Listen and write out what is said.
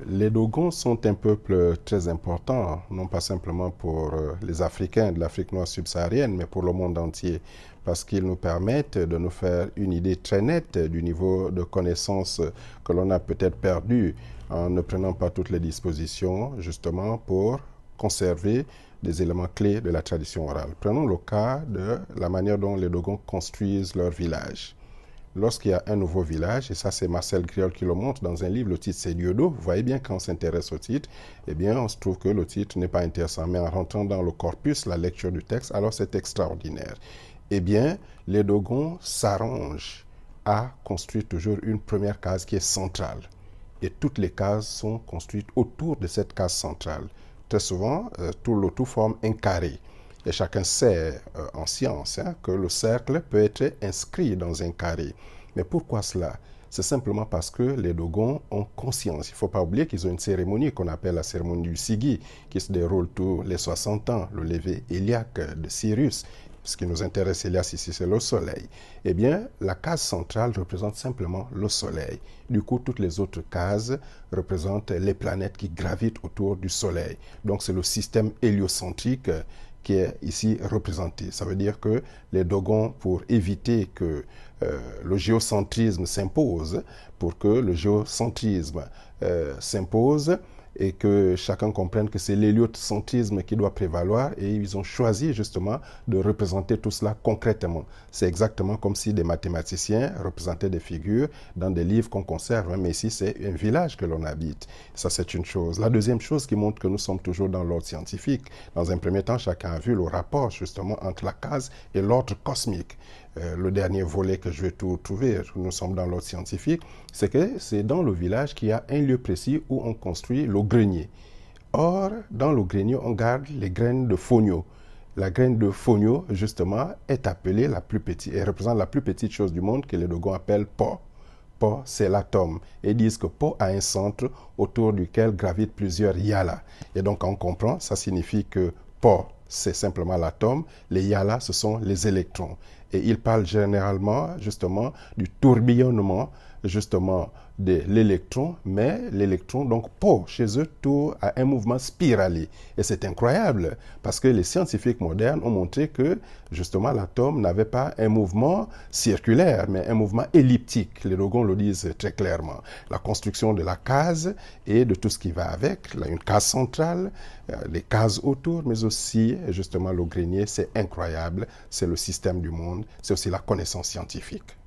Les Dogons sont un peuple très important, non pas simplement pour les Africains de l'Afrique noire subsaharienne, mais pour le monde entier, parce qu'ils nous permettent de nous faire une idée très nette du niveau de connaissance que l'on a peut-être perdu en ne prenant pas toutes les dispositions, justement, pour conserver des éléments clés de la tradition orale. Prenons le cas de la manière dont les Dogons construisent leur village. Lorsqu'il y a un nouveau village, et ça c'est Marcel Griol qui le montre dans un livre, le titre c'est Diodo, vous voyez bien quand on s'intéresse au titre, eh bien on se trouve que le titre n'est pas intéressant, mais en rentrant dans le corpus, la lecture du texte, alors c'est extraordinaire. Eh bien, les Dogons s'arrangent à construire toujours une première case qui est centrale. Et toutes les cases sont construites autour de cette case centrale. Très souvent, tout le tout forme un carré. Et chacun sait en science que le cercle peut être inscrit dans un carré. Mais pourquoi cela? C'est simplement parce que les Dogons ont conscience. Il ne faut pas oublier qu'ils ont une cérémonie qu'on appelle la cérémonie du Sigui, qui se déroule tous les 60 ans, le lever héliaque de Sirius. Ce qui nous intéresse, Elias, ici, c'est le soleil. Eh bien, la case centrale représente simplement le soleil. Du coup, toutes les autres cases représentent les planètes qui gravitent autour du soleil. Donc, c'est le système héliocentrique qui est ici représenté. Ça veut dire que les Dogons, pour éviter que le géocentrisme s'impose, pour que le géocentrisme s'impose, et que chacun comprenne que c'est l'héliocentrisme qui doit prévaloir, et ils ont choisi justement de représenter tout cela concrètement. C'est exactement comme si des mathématiciens représentaient des figures dans des livres qu'on conserve, mais ici c'est un village que l'on habite. Ça c'est une chose. La deuxième chose qui montre que nous sommes toujours dans l'ordre scientifique. Dans un premier temps, chacun a vu le rapport justement entre la case et l'ordre cosmique. Le dernier volet que je vais tout trouver, nous sommes dans l'ordre scientifique, c'est que c'est dans le village qu'il y a un lieu précis où on construit le grenier. Or, dans le grenier, on garde les graines de fonio. La graine de fonio, justement, est appelée la plus petite, et représente la plus petite chose du monde que les Dogons appellent Po. Po, c'est l'atome. Et ils disent que Po a un centre autour duquel gravitent plusieurs yala. Et donc, on comprend, ça signifie que Po, c'est simplement l'atome. Les yala, ce sont les électrons. Et ils parlent généralement, justement, du tourbillonnement, justement, de l'électron, mais l'électron, donc Po, chez eux, tourne à un mouvement spiralé. Et c'est incroyable, parce que les scientifiques modernes ont montré que, justement, l'atome n'avait pas un mouvement circulaire, mais un mouvement elliptique. Les Dogons le disent très clairement. La construction de la case et de tout ce qui va avec, là, une case centrale, les cases autour, mais aussi, justement, le grenier, c'est incroyable. C'est le système du monde, c'est aussi la connaissance scientifique.